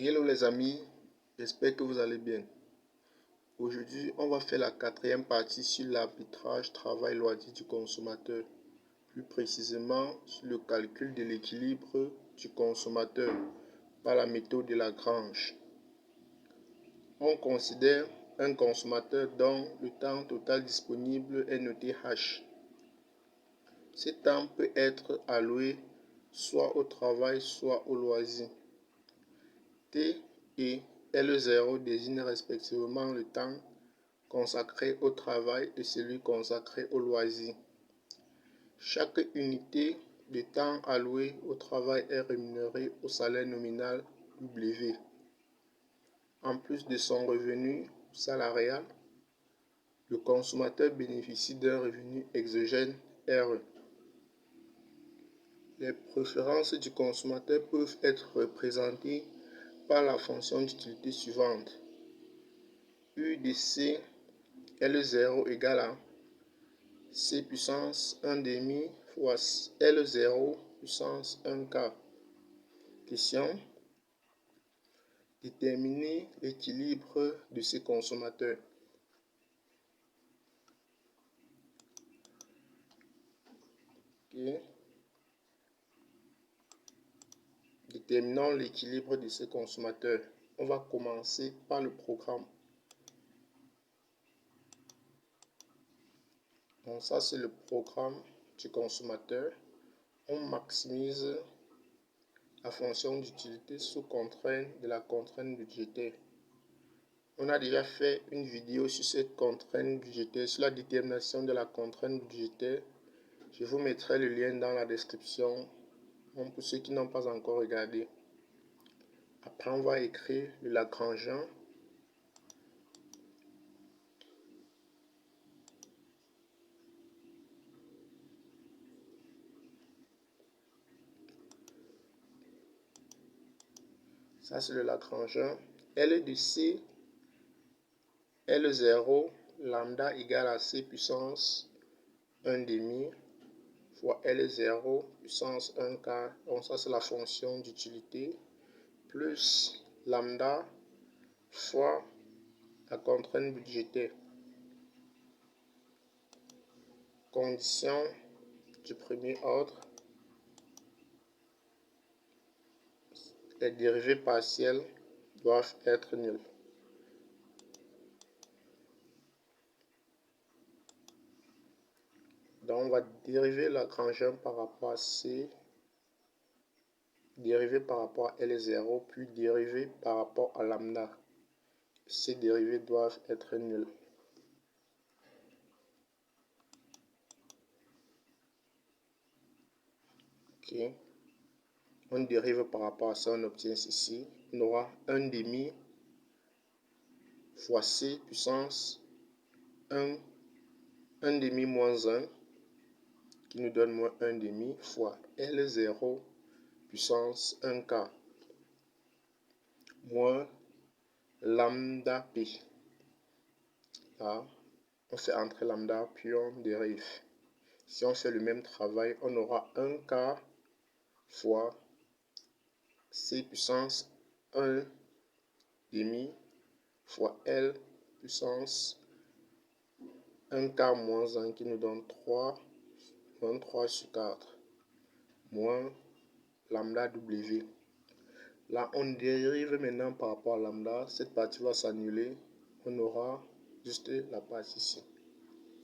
Hello les amis, j'espère que vous allez bien. Aujourd'hui, on va faire la quatrième partie sur l'arbitrage travail-loisir du consommateur. Plus précisément, sur le calcul de l'équilibre du consommateur par la méthode de Lagrange. On considère un consommateur dont le temps total disponible est noté H. Ce temps peut être alloué soit au travail, soit au loisir. T et L0 désignent respectivement le temps consacré au travail et celui consacré au loisir. Chaque unité de temps alloué au travail est rémunérée au salaire nominal W. En plus de son revenu salarial, le consommateur bénéficie d'un revenu exogène RE. Les préférences du consommateur peuvent être représentées par la fonction d'utilité suivante. U de C L0 égale à C puissance 1 demi fois L0 puissance 1 quart. Question. Déterminer l'équilibre de ces consommateurs. Okay. Déterminons l'équilibre de ces consommateurs. On va commencer par le programme. Donc ça c'est le programme du consommateur. On maximise la fonction d'utilité sous contrainte de la contrainte budgétaire. On a déjà fait une vidéo sur cette contrainte budgétaire, sur la détermination de la contrainte budgétaire. Je vous mettrai le lien dans la description pour ceux qui n'ont pas encore regardé. Après, on va écrire le Lagrangean. Ça, c'est le Lagrangean. L de C, L0, lambda égale à C puissance 1 demi fois L0 puissance 1 quart. Donc ça, c'est la fonction d'utilité. Plus lambda fois la contrainte budgétaire. Condition du premier ordre. Les dérivées partielles doivent être nulles. Donc on va dériver Lagrangean par rapport à C, dériver par rapport à L0, puis dériver par rapport à lambda. Ces dérivées doivent être nulles. Ok. On dérive par rapport à ça, on obtient ceci. On aura 1 demi fois C puissance 1 demi moins 1 qui nous donne moins 1 demi fois L0 puissance 1 quart moins lambda P. Là, on fait entrer lambda puis on dérive. Si on fait le même travail, on aura 1 quart fois C puissance 1 demi fois L puissance 1 quart moins 1 qui nous donne 3 moins 3 sur 4 moins lambda W. Là, on dérive maintenant par rapport à lambda. Cette partie va s'annuler. On aura juste la partie ici.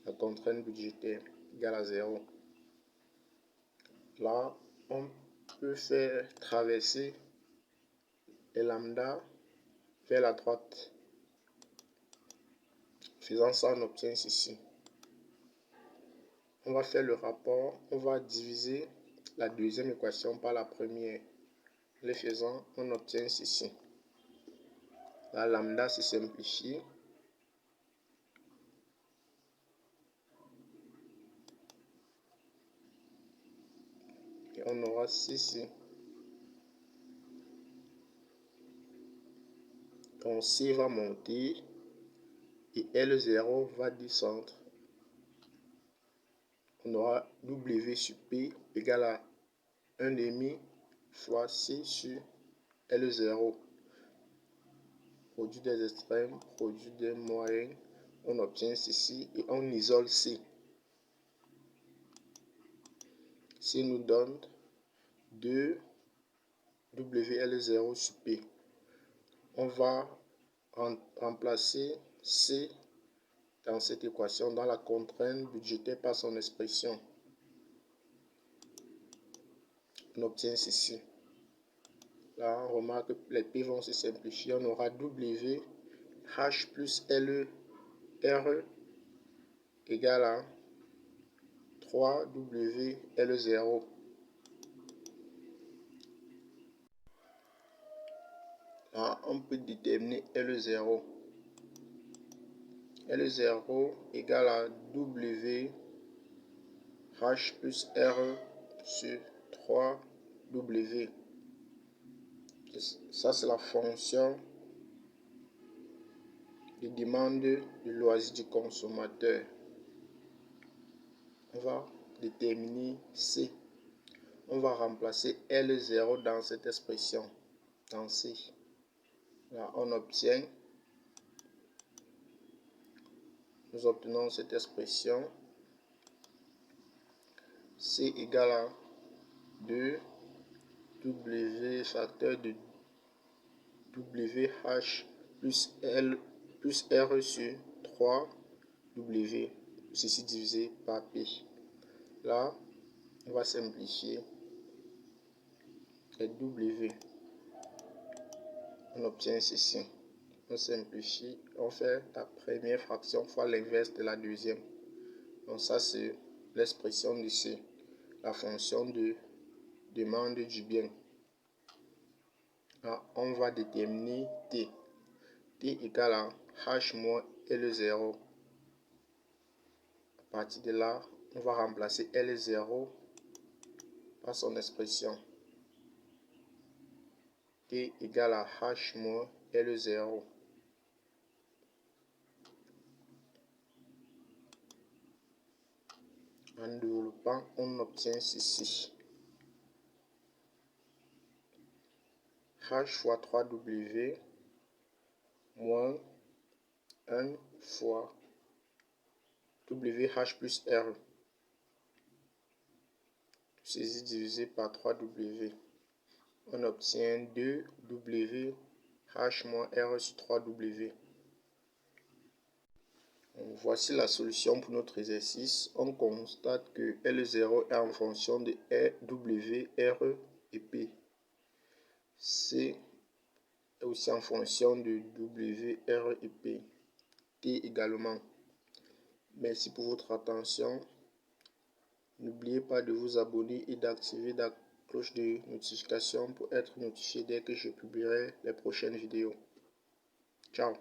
La contrainte budgétaire égale à 0. Là, on peut faire traverser les lambda vers la droite. Faisant ça, on obtient ceci. On va faire le rapport. On va diviser la deuxième équation par la première. Les faisant, on obtient ceci. La lambda se simplifie. Et on aura ceci. Donc C va monter et L0 va descendre. On aura W sur P égale à 1 demi fois C sur L0. produit des extrêmes, produit des moyens. On obtient ceci et on isole C. C nous donne 2 WL0 sur P. On va remplacer C dans cette équation dans la contrainte budgétée par son expression. On obtient ceci. Là, on remarque que les P vont se simplifier. On aura W H plus L R égale à 3 WL0. Là, on peut déterminer L0. L0 égale à W H plus R sur 3 W. Ça, c'est la fonction de demande de loisir du consommateur. On va déterminer C. On va remplacer L0 dans cette expression, dans C. Là, nous obtenons cette expression. C égale à 2 W facteur de WH plus L plus R sur 3 W. Ceci divisé par P. Là, on va simplifier les W. On obtient ceci. On simplifie, on fait la première fraction fois l'inverse de la deuxième. Donc ça, c'est l'expression de C, la fonction de demande du bien. Là, on va déterminer T. T égale à H moins L0. À partir de là, on va remplacer L0 par son expression. T égale à H moins L0. En développant, on obtient ceci. H fois 3W moins 1 fois WH plus R. Ceci divisé par 3W. On obtient 2W H moins R sur 3W. Voici la solution pour notre exercice. On constate que L0 est en fonction de W, R et P. C est aussi en fonction de W, R et P. T également. Merci pour votre attention. N'oubliez pas de vous abonner et d'activer la cloche de notification pour être notifié dès que je publierai les prochaines vidéos. Ciao.